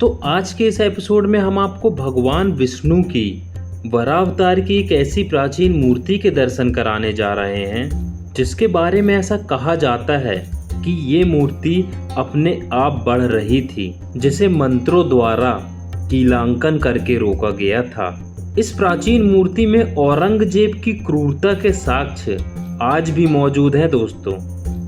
तो आज के इस एपिसोड में हम आपको भगवान विष्णु की वरावतार की एक ऐसी प्राचीन मूर्ति के दर्शन कराने जा रहे हैं जिसके बारे में ऐसा कहा जाता है कि ये मूर्ति अपने आप बढ़ रही थी, जिसे मंत्रों द्वारा कीलांकन करके रोका गया था। इस प्राचीन मूर्ति में औरंगजेब की क्रूरता के साक्ष्य आज भी मौजूद हैं दोस्तों।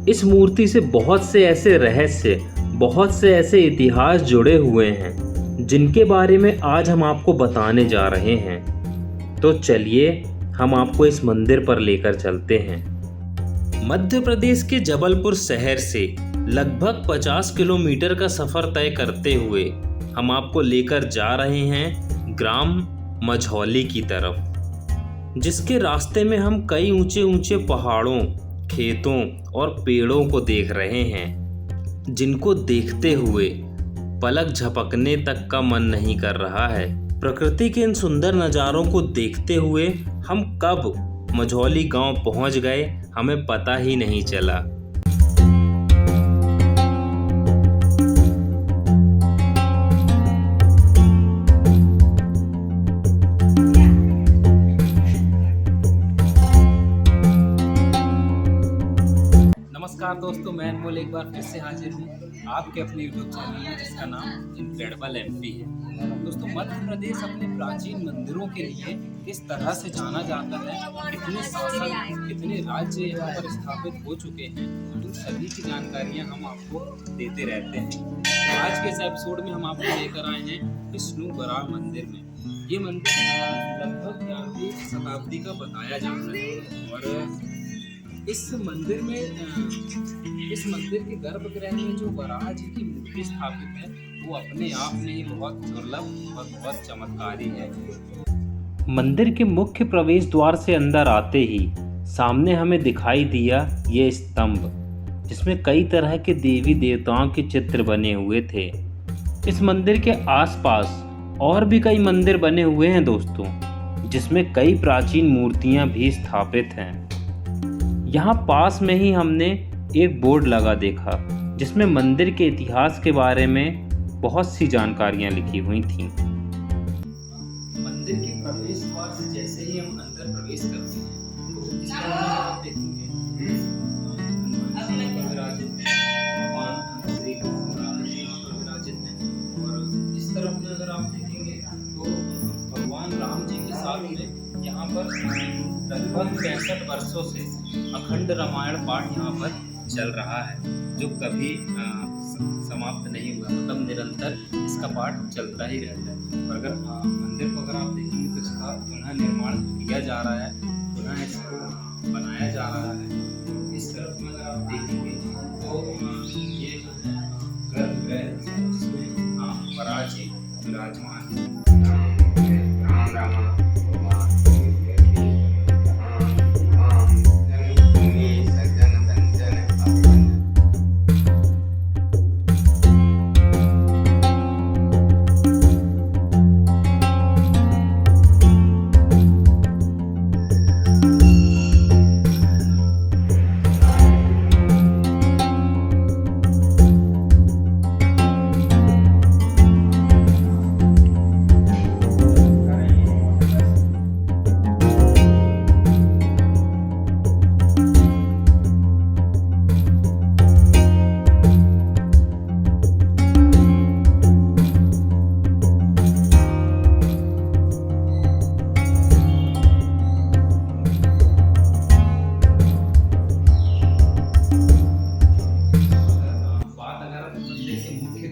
इस मूर्ति से बहुत से ऐसे रहस्य, बहुत से ऐसे इतिहास जुड़े हुए हैं जिनके बारे में आज हम आपको बताने जा रहे हैं। तो चलिए हम आपको इस मंदिर पर लेकर चलते हैं। मध्य प्रदेश के जबलपुर शहर से लगभग 50 किलोमीटर का सफ़र तय करते हुए हम आपको लेकर जा रहे हैं ग्राम मझौली की तरफ, जिसके रास्ते में हम कई ऊंचे ऊंचे पहाड़ों, खेतों और पेड़ों को देख रहे हैं, जिनको देखते हुए पलक झपकने तक का मन नहीं कर रहा है। प्रकृति के इन सुंदर नज़ारों को देखते हुए हम कब मझौली गांव पहुंच गए हमें पता ही नहीं चला। नमस्कार दोस्तों, मैं अनमोल एक बार फिर से हाजिर हूँ आपके अपने यूट्यूब चैनल में जिसका नाम इनक्रेडिबल एमपी है। दोस्तों, मध्य प्रदेश अपने प्राचीन मंदिरों के लिए किस तरह से जाना जाता है, कितने शासक, कितने राज्य यहाँ पर स्थापित हो चुके हैं, उन सभी की जानकारियाँ हम आपको देते रहते हैं। आज के इस एपिसोड में हम आपको लेकर आए हैं विष्णु बराह मंदिर में। ये मंदिर लगभग 11वीं शताब्दी का बताया जाता है और इस मंदिर के गर्भगृह में जो वराह जी की मूर्ति स्थापित है वो अपने आप में ही बहुत दुर्लभ और बहुत चमत्कारी है। मंदिर के मुख्य प्रवेश द्वार से अंदर आते ही सामने हमें दिखाई दिया ये स्तंभ, जिसमें कई तरह के देवी देवताओं के चित्र बने हुए थे। इस मंदिर के आसपास और भी कई मंदिर बने हुए हैं दोस्तों, जिसमें कई प्राचीन मूर्तियां भी स्थापित हैं। यहाँ पास में ही हमने एक बोर्ड लगा देखा जिसमें मंदिर के इतिहास के बारे में बहुत सी जानकारियाँ लिखी हुई थीं। मंदिर के प्रवेश द्वार से जैसे ही हम अंदर प्रवेश करते हैं तो इस तरह आप देखेंगे विराजित हैं और इस तरफ में अगर आप देखेंगे तो भगवान राम जी के साथ में यहाँ पर लगभग 65 वर्षों से अखंड रामायण पाठ यहाँ पर चल रहा है, जो कभी समाप्त नहीं हुआ, मतलब निरंतर इसका पाठ चलता ही रहता है। और अगर मंदिर को अगर आप देखेंगे तो इसका पुनः निर्माण किया जा रहा है, पुनः इसको बनाया जा रहा है। इस तरफ में अगर आप देखेंगे तो ये गर्भगृह जिसमें वराह जी विराजमान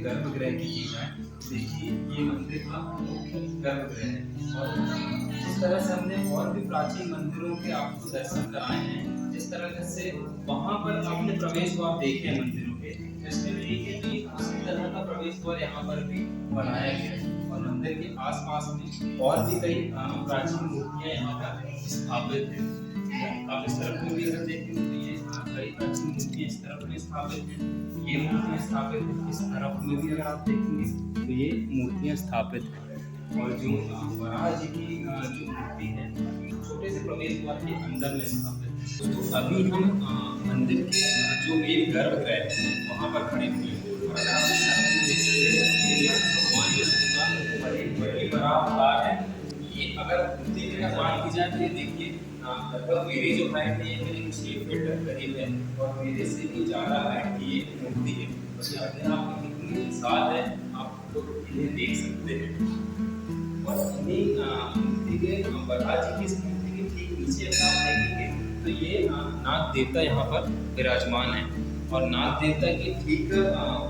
गर्भगृह की की जाए। देखिए ये मंदिर का मुख्य गर्भगृह है और इस तरह से हमने और भी प्राचीन मंदिरों के आपको दर्शन कराए हैं। जिस तरह से वहाँ पर आपने प्रवेश द्वार देखे हैं मंदिरों के, इसमें भी उसी तरह का प्रवेश द्वार यहाँ पर भी बनाया गया है और मंदिर के आसपास में और भी कई प्राचीन मूर्तियाँ यहाँ पर स्थापित हैं। आप इस तरफ में भी अगर देखेंगे तो ये कई प्राचीन मूर्तियाँ इस तरफ में स्थापित हैं, ये मूर्तियाँ स्थापित हैं। इस तरफ में भी अगर आप देखेंगे तो ये मूर्तियाँ स्थापित हैं और जो वराह जी की जो मूर्ति है छोटे से प्रवेश द्वार के अंदर में स्थापित है। तो अभी हम मंदिर के जो मेन गर्भगृह है वहाँ पर खड़े हुए हैं। अगर आप इस सर में देखते हैं, ये भगवान विष्णु का बड़ी बड़ा अवतार है। ये अगर मूर्ति की अगर बात की जाए तो ये देखिए लगभग मेरी जो हाइट है ये मेरी 6 फीट करीब है और मेरे से भी ज़्यादा हाइट की ये मूर्ति है। तो ये अपने आप में कितनी विशाल है, आप लोग इन्हें देख सकते हैं। और इन्हीं मूर्ति के वरदा जी की इस मूर्ति के ठीक नीचे अगर आप देखेंगे तो ये नाग देवता यहाँ पर विराजमान है और नाग देवता के ठीक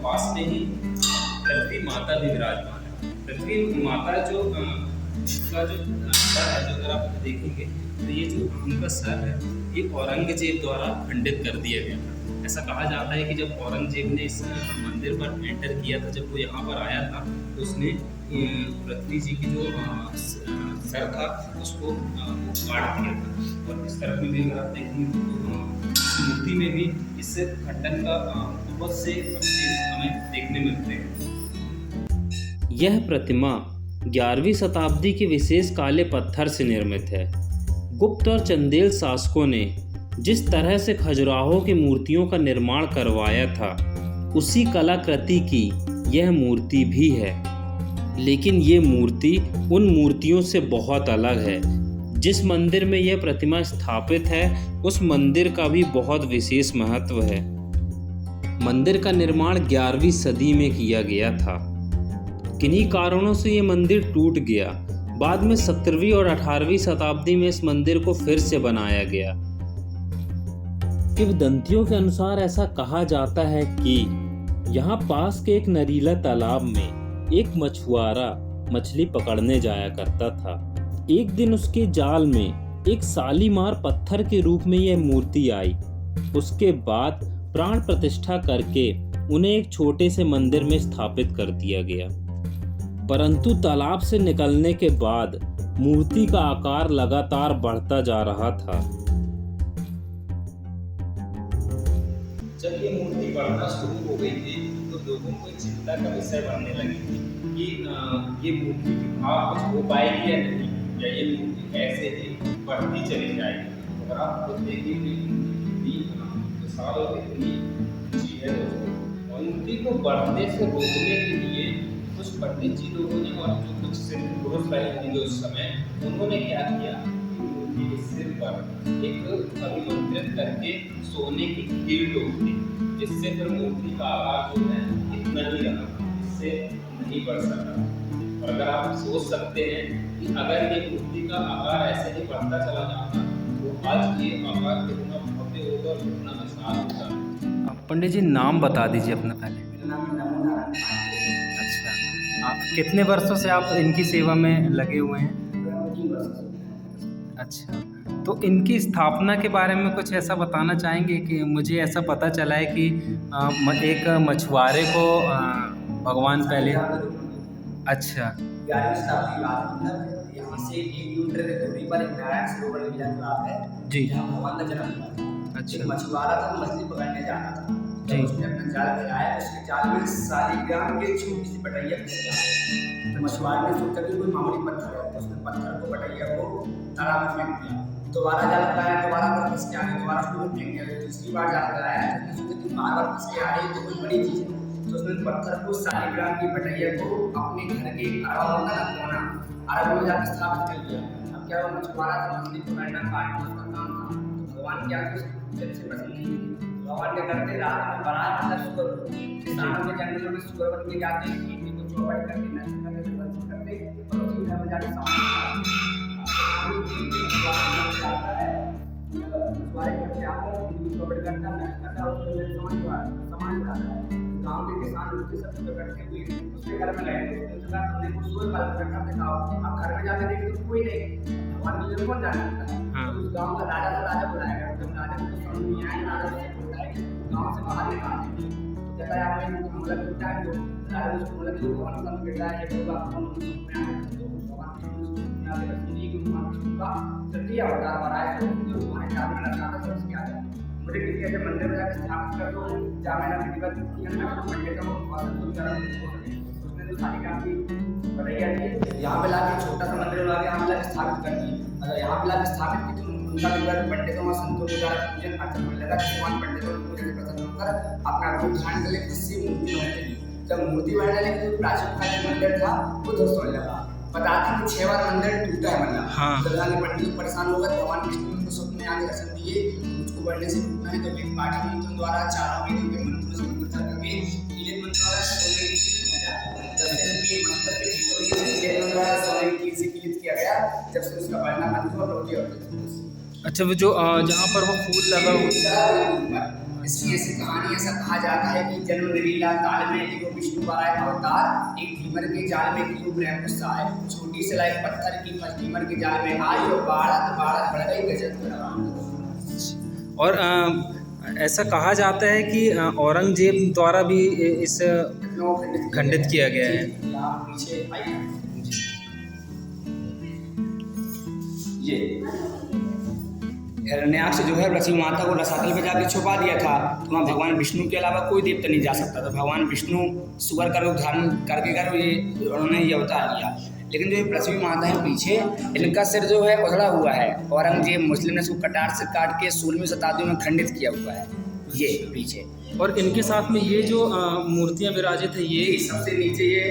पास में ही पृथ्वी माता भी विराजमान है। पृथ्वी माता जो का जो सर है, जो अगर आप देखेंगे तो ये जो उनका सर है ये औरंगजेब द्वारा खंडित कर दिया गया था। ऐसा कहा जाता है कि जब औरंगजेब ने इस मंदिर पर एंटर किया था, जब वो यहाँ पर आया था तो उसने पृथ्वी जी की जो सर था उसको काट दिया था। और इस तरफ में भी अगर आप देखेंगे तो इस मूर्ति में भी इस खंडन का बहुत से अवशेष हमें देखने मिलते हैं। यह प्रतिमा 11वीं शताब्दी के विशेष काले पत्थर से निर्मित है। गुप्त और चंदेल शासकों ने जिस तरह से खजुराहो की मूर्तियों का निर्माण करवाया था उसी कलाकृति की यह मूर्ति भी है, लेकिन ये मूर्ति उन मूर्तियों से बहुत अलग है। जिस मंदिर में यह प्रतिमा स्थापित है उस मंदिर का भी बहुत विशेष महत्व है। मंदिर का निर्माण 11वीं सदी में किया गया था। किन्हीं कारणों से ये मंदिर टूट गया। बाद में 17वीं और 18वीं शताब्दी में इस मंदिर को फिर से बनाया गया। किंवदंतियों के अनुसार ऐसा कहा जाता है कि यहाँ पास के एक नरीला तालाब में एक मछुआरा मछली पकड़ने जाया करता था। एक दिन उसके जाल में एक सालीमार पत्थर के रूप में यह मूर्ति आई। उसके बाद प्राण प्रतिष्ठा करके उन्हें एक छोटे से मंदिर में स्थापित कर दिया गया। परंतु तालाब से निकलने के बाद मूर्ति का आकार लगातार बढ़ता जा रहा था। जब ये मूर्ति बढ़ना शुरू हो गई थी तो लोगों को चिंता का विषय बनने लगी थी कि ये मूर्ति की भाव कुछ हो पाएगी या नहीं, या ये मूर्ति ऐसे ही बढ़ती चली जाएगी। अगर आप खुद देखिए कि विशाल और इतनी ऊंची है दोस्तों, और मूर्ति को बढ़ने से रोकने के लिए कुछ पंडित जी लोगों ने और जो कुछ सिद्ध पुरुष रहे होंगे उस समय, उन्होंने क्या किया, मूर्ति के सिर पर एक अभिमंत्रित करके सोने की कील ठोक दी, जिससे फिर मूर्ति का आकार जो है इतना ही रहा, इससे नहीं बढ़ सका। और अगर आप सोच सकते हैं कि अगर ये मूर्ति का आकार ऐसे ही बढ़ता चला जाता तो आज ये आकार कितना भव्य होगा और कितना विशाल होगा। पंडित जी नाम बता दीजिए अपना पहले। मेरा नाम नमो नारायण। अच्छा, आप कितने वर्षों से आप इनकी सेवा में लगे हुए हैं? 3 वर्ष से। अच्छा, तो इनकी स्थापना के बारे में कुछ ऐसा बताना चाहेंगे कि मुझे ऐसा पता चला है कि एक मछुआरे को भगवान पहले। अच्छा 11वीं शताब्दी बाद मतलब यहाँ से 1 किलोमीटर की दूरी पर एक नारायण सरोवर मिला तालाब है जी। जहाँ भगवान का जन्म हुआ था। अच्छा। एक मछुआरा था, मछली पकड़ने जाना था जी। तो उसने अपना जाल फैलाया, उसके जाल में शालिग्राम की छोटी सी पटैया फंस गया। तो मछुआरे ने सोचा कि कोई मामूली पत्थर है, तो उसने पत्थर को पटैया को तालाब में फेंक दिया। दोबारा जाल लगाया, दोबारा फंस के आ गई, दोबारा उसको फेंक दिया। तीसरी बार जाल लगाया तो उसने सोचा कि बार फंस के आ रही है तो कोई बड़ी चीज़ है, तो उसने पत्थर को शालिग्राम की पटैया को अपने घर के अरब में जाकर स्थापित कर दिया। अब क्या वो मछुआरा था, मछली पकड़ना काटना उसका काम था। तो भगवान क्या जब से पसंद नहीं, भगवान क्या करते, रात में बड़ा मतलब सुगर किसानों के जंगलों में सुगर बन के जाते हैं, खेती को चौपट करके नष्ट करके विभक्त करते और उसी घर में जाकर मछुआरे करते आते हैं, चौपट करता है, नष्ट करता है, उसको समाज बनाता है। गाँव के किसान उसके सब इकट्ठे हुए उसके घर में गए, उसके बाद हमने कुछ सुअर पालन करना दिखाओ। अब घर में जाके देखे तो कोई नहीं, भगवान की जगह कौन जाना चाहता है। तो उस गाँव का राजा था, राजा बुलाया गया। जब राजा को समझ नहीं आया, राजा से बोलता है गाँव से बाहर निकाल दीजिए। तो कहता है आपने हमला करता है, तो राजा उसको बोला कि भगवान का बेटा है, ये लोग आपको भगवान तृतीय अवतार बनाए तो हमारे जाने का चाहता था उसके आगे मुझे किसी ऐसे मंदिर में जाकर स्थापित कर दो जहाँ मैंने विधिवत पंडित को उसने जो शादी की पढ़ाई की यहाँ पे लाके छोटा सा मंदिर बना के हम लोग स्थापित कर दिए। मतलब यहाँ पे लाके स्थापित की तो उनका विग्रह पंडितों और संतों के द्वारा पूजन अर्चन होने लगा, जिसके बाद पंडितों ने पूजन से प्रसन्न होकर अपना रूप धारण कर लिया, जिससे मूर्ति बनने लगी। जब मूर्ति बनने लगी तो प्राचीन काल में मंदिर था वो ध्वस्त होने लगा। बताते हैं कि 6 बार मंदिर टूटा है, मतलब हाँ। प्रधान पंडित परेशान हो गए, भगवान विष्णु ने उनको स्वप्न में आगे दर्शन दिए, मुझको बढ़ने से टूटना है तो वेद पाठी मंत्रों द्वारा चारों वेदों के मंत्रों से मंत्रोच्चार करके कीले मंत्र द्वारा सोने की चीज हो गया। जब से ये मंत्र के कीले मंत्र द्वारा सोने की चीज से कीलित किया गया, जब से उसका बढ़ना बंद हुआ लौटे होते। अच्छा, वो जो जहाँ पर वो फूल लगा हुआ, इसकी ऐसी कहानी ऐसा कहा जाता है कि जन्म लीला काल में एक विष्णु द्वारा एक अवतार एक भीमर के जाल में एक ब्रह्मस्था है, छोटी से लाइक पत्थर की भीमर के जाल में आई और बाढ़ बढ़ गई गजब बना। और ऐसा कहा जाता है कि औरंगजेब द्वारा भी इस खंडित किया गया है। पीछे ये हिरण्याक्ष जो है लक्ष्मी माता को रसातल में जाके छुपा दिया था, तो वहाँ भगवान विष्णु के अलावा कोई देवता नहीं जा सकता। तो भगवान विष्णु सुअर का रूप धारण करके ये उन्होंने ये अवतार लिया। लेकिन जो ये पृथ्वी माता है पीछे, इनका सिर जो है उधड़ा हुआ है, औरंगजेब मुस्लिम ने इसको कटार से काट के 16वीं शताब्दी में खंडित किया हुआ है ये पीछे। और इनके साथ में ये जो मूर्तियाँ विराजित है, ये सबसे नीचे ये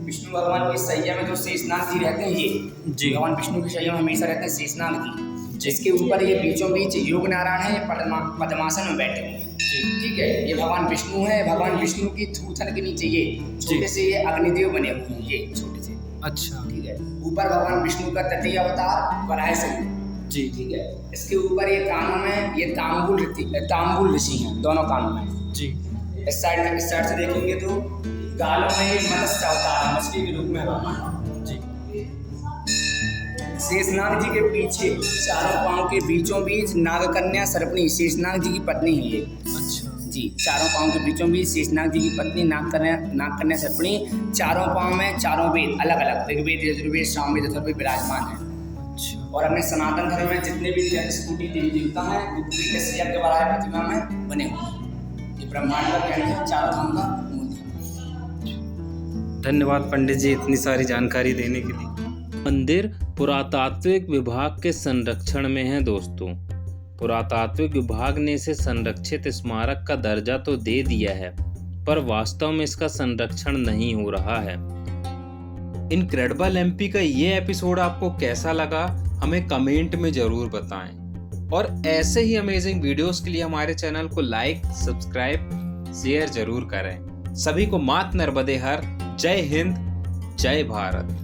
विष्णु भगवान की सैया में जो शेषनाग जी रहते हैं, ये जी भगवान विष्णु की सैया में हमेशा रहते हैं शेषनाग जी, जिसके ऊपर ये बीचों बीच योग नारायण है, पद्मासन में बैठे हुए हैं। ठीक है, ये भगवान विष्णु है। भगवान विष्णु की थूथन के नीचे ये छोटे से ये अग्निदेव बने हुए हैं, ये छोटे से। अच्छा, ठीक है, ऊपर भगवान विष्णु का तटीय अवतार वराह से जी। ठीक है, इसके ऊपर ये कानों में ये तांबुल ऋषि हैं, दोनों कानों में जी। इस साइड से देखेंगे तो गालों में ये मत्स्य अवतार है, मछली के रूप में भगवान जी। शेषनाग जी के पीछे चारों पांव के बीचों बीच नागकन्या सर्पणी शेषनाग जी की पत्नी है ये। अच्छा जी, चारों पांव के बीचों बीच शेषनाग जी की पत्नी नागकन्या सर्पणी, चारों पांव में चारों वेद अलग अलग ऋग्वेद, यजुर्वेद, सामवेद, अथर्ववेद विराजमान है। अच्छा। और अपने सनातन धर्म में जितने भी स्तुति देवी देवता हैं वो पूरी के सिया के बराबर प्रतिमा में बने हुए हैं। ये ब्रह्मांड का केंद्र है, चारों धाम का मूल है। धन्यवाद पंडित जी इतनी सारी जानकारी देने के लिए। मंदिर पुरातात्विक विभाग के संरक्षण में है दोस्तों। पुरातात्विक विभाग ने इसे संरक्षित स्मारक का दर्जा तो दे दिया है, पर वास्तव में इसका संरक्षण नहीं हो रहा है। इनक्रेडिबल एमपी का ये एपिसोड आपको कैसा लगा हमें कमेंट में जरूर बताएं, और ऐसे ही अमेजिंग वीडियोस के लिए हमारे चैनल को लाइक, सब्सक्राइब, शेयर जरूर करें। सभी को मात नर्मदे हर। जय हिंद, जय भारत।